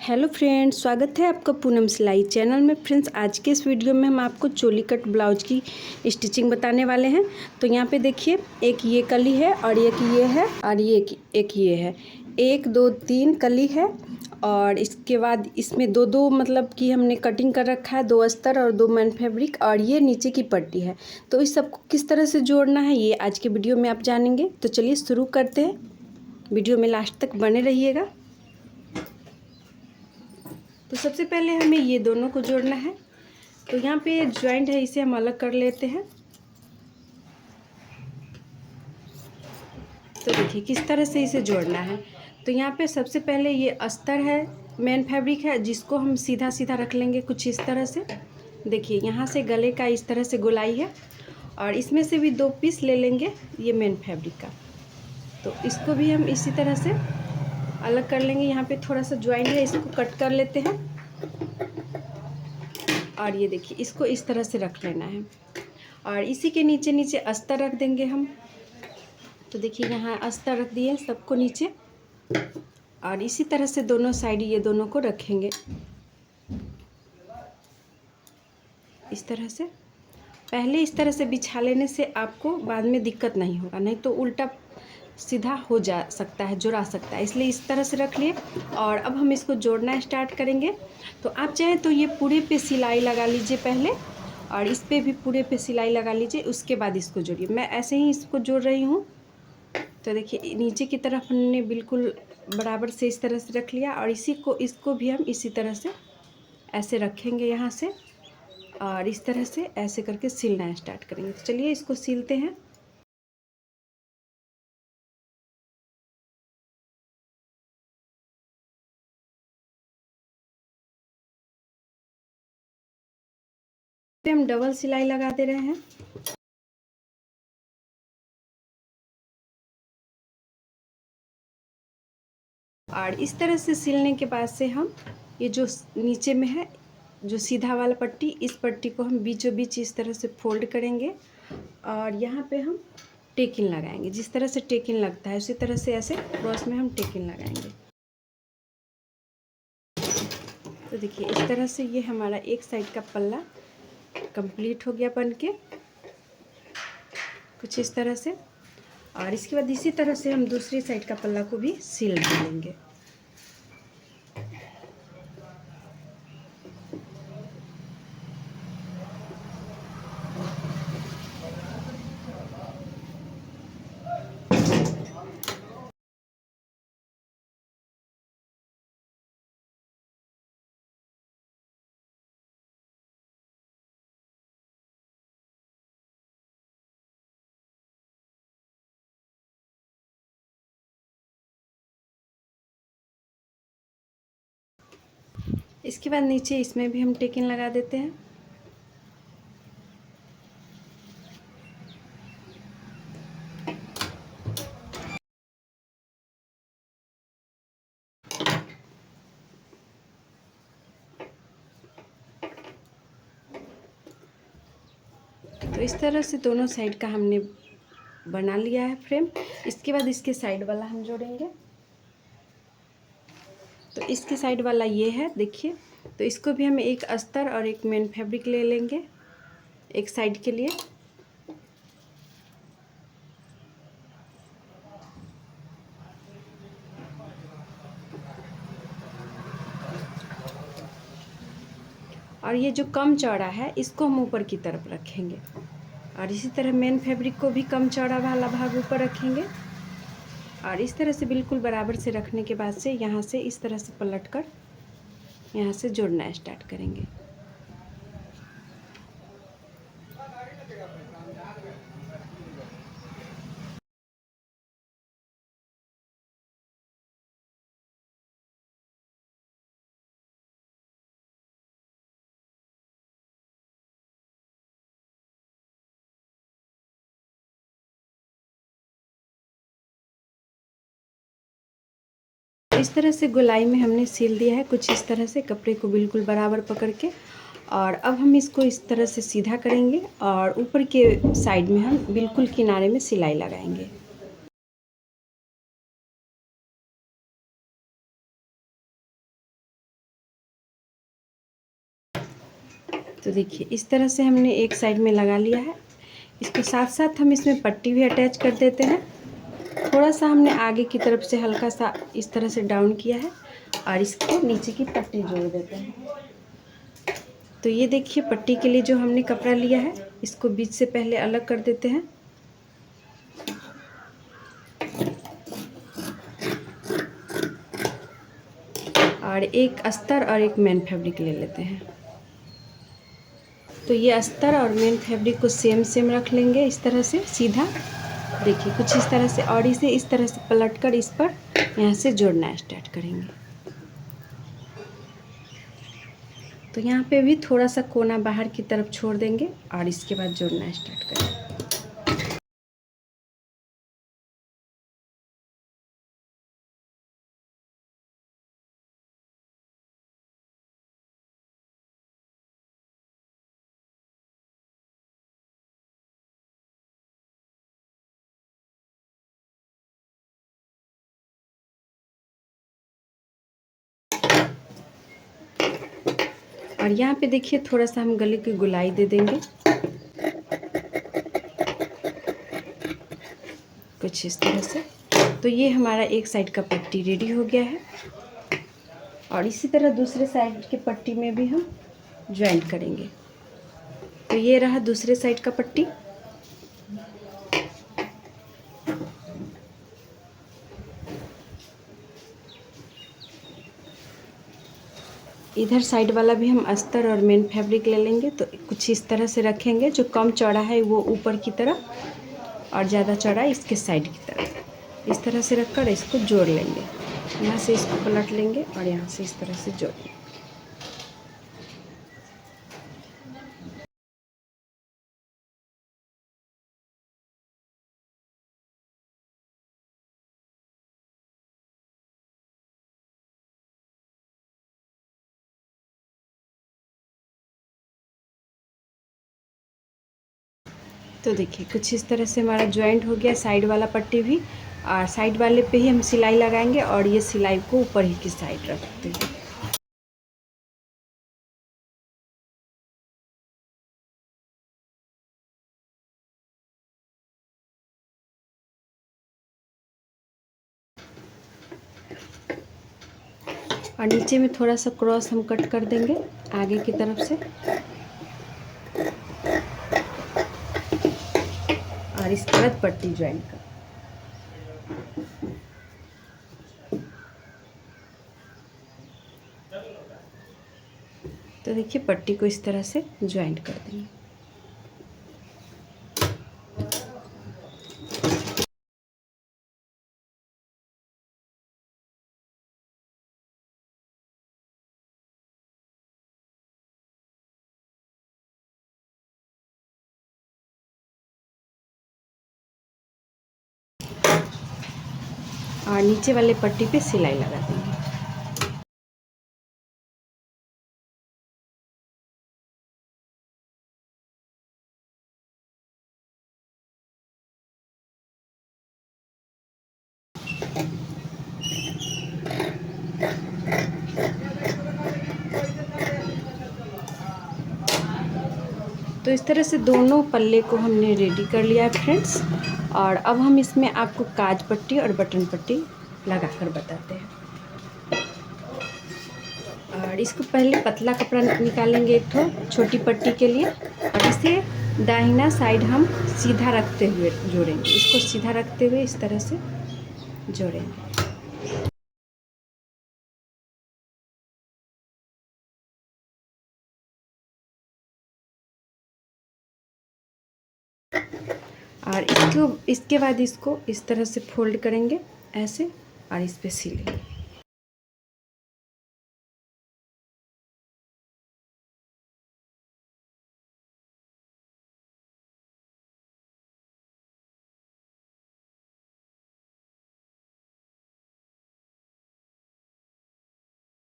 Hello friends, स्वागत है आपका पूनम सिलाई चैनल में। फ्रेंड्स, आज के इस वीडियो में हम आपको चोली कट ब्लाउज की स्टिचिंग बताने वाले हैं। तो यहाँ पे देखिए, एक ये कली है और एक ये है और एक ये है। 1 2 3 कली है और इसके बाद इसमें दो मतलब कि हमने कटिंग कर रखा है, 2 अस्तर और 2 मैन फैब्रिक, और ये नीचे की पट्टी है। तो इस सबको किस तरह से जोड़ना है ये आज के वीडियो में आप जानेंगे। तो चलिए शुरू करते हैं, वीडियो में लास्ट तक बने रहिएगा। तो सबसे पहले हमें ये दोनों को जोड़ना है। तो यहाँ पे जॉइंट है, इसे हम अलग कर लेते हैं। तो देखिए किस तरह से इसे जोड़ना है। तो यहाँ पे सबसे पहले ये अस्तर है, मेन फैब्रिक है, जिसको हम सीधा सीधा रख लेंगे कुछ इस तरह से। देखिए यहाँ से गले का इस तरह से गोलाई है और इसमें से भी 2 पीस ले लेंगे ये मेन फैब्रिक का। तो इसको भी हम इसी तरह से अलग कर लेंगे। यहाँ पे थोड़ा सा जॉइंट है, इसको कट कर लेते हैं। और ये देखिए इसको इस तरह से रख लेना है और इसी के नीचे नीचे अस्तर रख देंगे हम। तो देखिए यहाँ अस्तर रख दिए सबको नीचे और इसी तरह से दोनों साइड ये दोनों को रखेंगे इस तरह से। पहले इस तरह से बिछा लेने से आपको बाद में दिक्कत नहीं होगा, नहीं तो उल्टा सीधा हो जा सकता है, जुड़ा सकता है, इसलिए इस तरह से रख लिए। और अब हम इसको जोड़ना स्टार्ट करेंगे। तो आप चाहें तो ये पूरे पे सिलाई लगा लीजिए पहले, और इस पे भी पूरे पे सिलाई लगा लीजिए, उसके बाद इसको जोड़िए। मैं ऐसे ही इसको जोड़ रही हूँ। तो देखिए नीचे की तरफ हमने बिल्कुल बराबर से इस तरह से रख लिया और इसको भी हम इसी तरह से ऐसे रखेंगे यहाँ से, और इस तरह से ऐसे करके सिलना स्टार्ट करेंगे। तो चलिए इसको सिलते हैं। हम डबल सिलाई लगा दे रहे हैं। और इस तरह से सिलने के बाद से हम ये जो नीचे में है, जो सीधा वाला पट्टी, इस पट्टी को हम बीचों बीच इस तरह से फोल्ड करेंगे और यहाँ पे हम टेकिन लगाएंगे। जिस तरह से टेकिन लगता है उसी तरह से ऐसे क्रॉस में हम टेकिन लगाएंगे। तो देखिए इस तरह से ये हमारा एक साइड का पल्ला कंप्लीट हो गया बन के कुछ इस तरह से। और इसके बाद इसी तरह से हम दूसरी साइड का पल्ला को भी सिल लेंगे। इसके बाद नीचे इसमें भी हम टेकिन लगा देते हैं। तो इस तरह से दोनों साइड का हमने बना लिया है फ्रेम। इसके बाद इसके साइड वाला हम जोड़ेंगे। तो इसके साइड वाला ये है, देखिए। तो इसको भी हम एक अस्तर और एक मेन फैब्रिक ले लेंगे एक साइड के लिए। और ये जो कम चौड़ा है इसको हम ऊपर की तरफ रखेंगे और इसी तरह मेन फैब्रिक को भी कम चौड़ा वाला भाग ऊपर रखेंगे। और इस तरह से बिल्कुल बराबर से रखने के बाद से यहाँ से इस तरह से पलटकर यहाँ से जोड़ना स्टार्ट करेंगे। इस तरह से गोलाई में हमने सिल दिया है कुछ इस तरह से, कपड़े को बिल्कुल बराबर पकड़ के। और अब हम इसको इस तरह से सीधा करेंगे और ऊपर के साइड में हम बिल्कुल किनारे में सिलाई लगाएंगे। तो देखिए इस तरह से हमने एक साइड में लगा लिया है। इसके साथ साथ हम इसमें पट्टी भी अटैच कर देते हैं। थोड़ा सा हमने आगे की तरफ से हल्का सा इस तरह से डाउन किया है और इसके नीचे की पट्टी जोड़ देते हैं। तो ये देखिए पट्टी के लिए जो हमने कपड़ा लिया है इसको बीच से पहले अलग कर देते हैं। और एक अस्तर और एक मेन फैब्रिक ले लेते हैं। तो ये अस्तर और मेन फैब्रिक को सेम रख लेंगे इस तरह से सीधा। देखिए कुछ इस तरह से, और इसे इस तरह से पलटकर इस पर यहाँ से जोड़ना स्टार्ट करेंगे। तो यहाँ पे भी थोड़ा सा कोना बाहर की तरफ छोड़ देंगे और इसके बाद जोड़ना स्टार्ट करेंगे। और यहाँ पे देखिए थोड़ा सा हम गले की गोलाई दे देंगे कुछ इस तरह से। तो ये हमारा एक साइड का पट्टी रेडी हो गया है और इसी तरह दूसरे साइड के पट्टी में भी हम ज्वाइंट करेंगे। तो ये रहा दूसरे साइड का पट्टी। इधर साइड वाला भी हम अस्तर और मेन फैब्रिक ले लेंगे। तो कुछ इस तरह से रखेंगे, जो कम चौड़ा है वो ऊपर की तरफ और ज़्यादा चौड़ा इसके साइड की तरफ। इस तरह से रखकर इसको जोड़ लेंगे। यहाँ से इसको पलट लेंगे और यहाँ से इस तरह से जोड़ लेंगे। तो देखिए कुछ इस तरह से हमारा ज्वाइंट हो गया साइड वाला पट्टी भी। और साइड वाले पे ही हम सिलाई लगाएंगे और ये सिलाई को ऊपर ही की साइड रखते हैं। और नीचे में थोड़ा सा क्रॉस हम कट कर देंगे आगे की तरफ से। और इसके बाद पट्टी ज्वाइंट कर। तो देखिए पट्टी को इस तरह से ज्वाइंट कर देंगे। और नीचे वाले पट्टी पे सिलाई लगा देंगे। तो इस तरह से दोनों पल्ले को हमने रेडी कर लिया है फ्रेंड्स। और अब हम इसमें आपको काज पट्टी और बटन पट्टी लगा कर बताते हैं। और इसको पहले पतला कपड़ा निकालेंगे एक ठो छोटी पट्टी के लिए, और इसे दाहिना साइड हम सीधा रखते हुए जोड़ेंगे। इसको सीधा रखते हुए इस तरह से जोड़ेंगे। और इसके बाद इसको इस तरह से फोल्ड करेंगे ऐसे और इस पे सिलेंगे।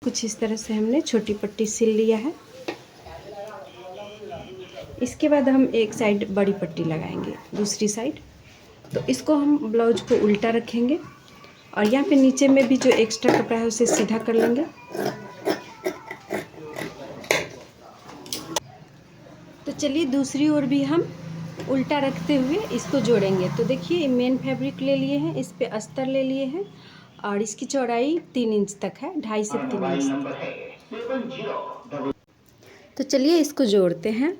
कुछ इस तरह से हमने छोटी पट्टी सिल लिया है। इसके बाद हम एक साइड बड़ी पट्टी लगाएंगे दूसरी साइड। तो इसको हम ब्लाउज को उल्टा रखेंगे और यहाँ पे नीचे में भी जो एक्स्ट्रा कपड़ा है उसे सीधा कर लेंगे। चलिए दूसरी ओर भी हम उल्टा रखते हुए इसको जोड़ेंगे। तो देखिए मेन फैब्रिक ले लिए हैं, इस पे अस्तर ले लिए हैं और इसकी चौड़ाई 3 इंच तक है, 2.5 से 3 इंच तक। तो चलिए इसको जोड़ते हैं।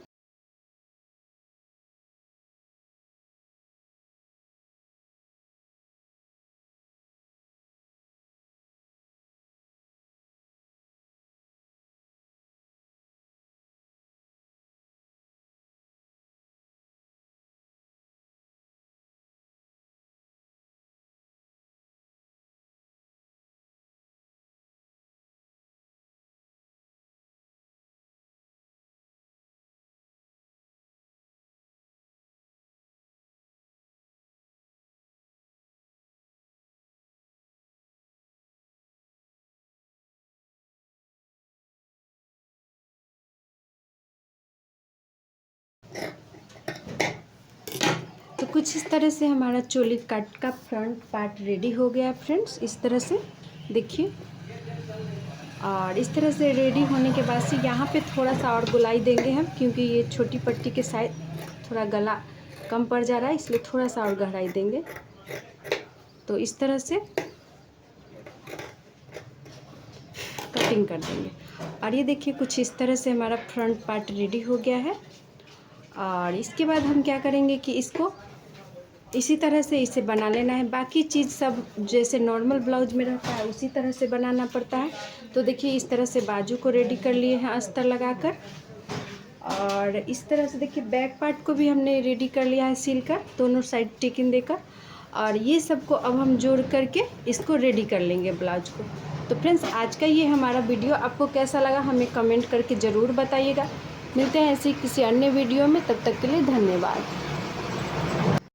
तो कुछ इस तरह से हमारा चोली कट का फ्रंट पार्ट रेडी हो गया फ्रेंड्स, इस तरह से देखिए। और इस तरह से रेडी होने के बाद से यहाँ पे थोड़ा सा और गोलाई देंगे हम, क्योंकि ये छोटी पट्टी के साइड थोड़ा गला कम पड़ जा रहा है, इसलिए थोड़ा सा और गहराई देंगे। तो इस तरह से कटिंग कर देंगे। और ये देखिए कुछ इस तरह से हमारा फ्रंट पार्ट रेडी हो गया है। और इसके बाद हम क्या करेंगे कि इसको इसी तरह से इसे बना लेना है। बाकी चीज़ सब जैसे नॉर्मल ब्लाउज में रहता है उसी तरह से बनाना पड़ता है। तो देखिए इस तरह से बाजू को रेडी कर लिए हैं अस्तर लगाकर। और इस तरह से देखिए बैक पार्ट को भी हमने रेडी कर लिया है सील कर, दोनों साइड टिकिन देकर। और ये सबको अब हम जोड़ करके इसको रेडी कर लेंगे ब्लाउज को। तो फ्रेंड्स आज का ये हमारा वीडियो आपको कैसा लगा हमें कमेंट करके ज़रूर बताइएगा। मिलते हैं ऐसे किसी अन्य वीडियो में, तब तक के लिए धन्यवाद।